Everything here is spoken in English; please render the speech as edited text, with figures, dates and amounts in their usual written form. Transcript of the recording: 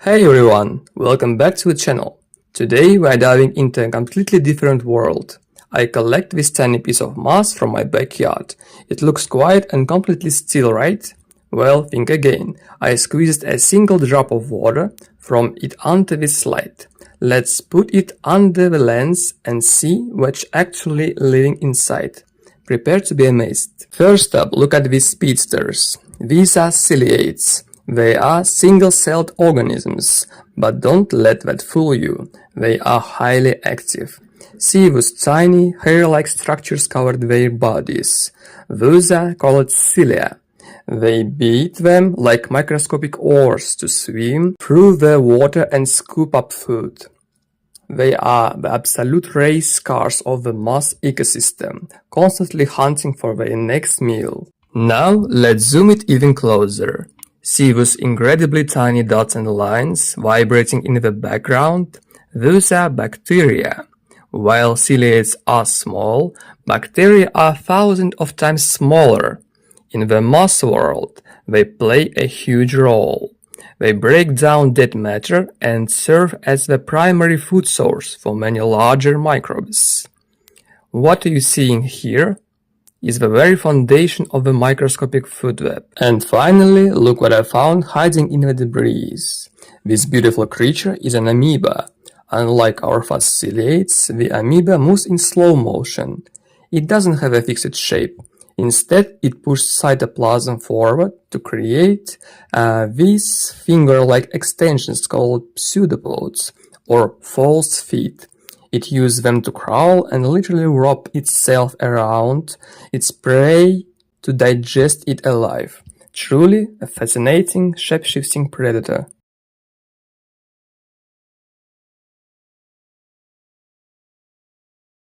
Hey everyone, welcome back to the channel. Today we are diving into a completely different world. I collect this tiny piece of moss from my backyard. It looks quiet and completely still, right? Well, think again. I squeezed a single drop of water from it onto this slide. Let's put it under the lens and see what's actually living inside. Prepare to be amazed. First up, look at these speedsters. These are ciliates. They are single-celled organisms, but don't let that fool you. They are highly active. See those tiny, hair-like structures covered their bodies. Those are called cilia. They beat them like microscopic oars to swim through the water and scoop up food. They are the absolute race cars of the moss ecosystem, constantly hunting for their next meal. Now let's zoom it even closer. See those incredibly tiny dots and lines vibrating in the background? Those are bacteria. While ciliates are small, bacteria are thousands of times smaller. In the moss world, they play a huge role. They break down dead matter and serve as the primary food source for many larger microbes. What are you seeing here is the very foundation of the microscopic food web. And finally, look what I found hiding in the debris. This beautiful creature is an amoeba. Unlike our fast ciliates, the amoeba moves in slow motion. It doesn't have a fixed shape. Instead, it pushes cytoplasm forward to create these finger-like extensions called pseudopods, or false feet. It uses them to crawl and literally wrap itself around its prey to digest it alive. Truly a fascinating, shape-shifting predator.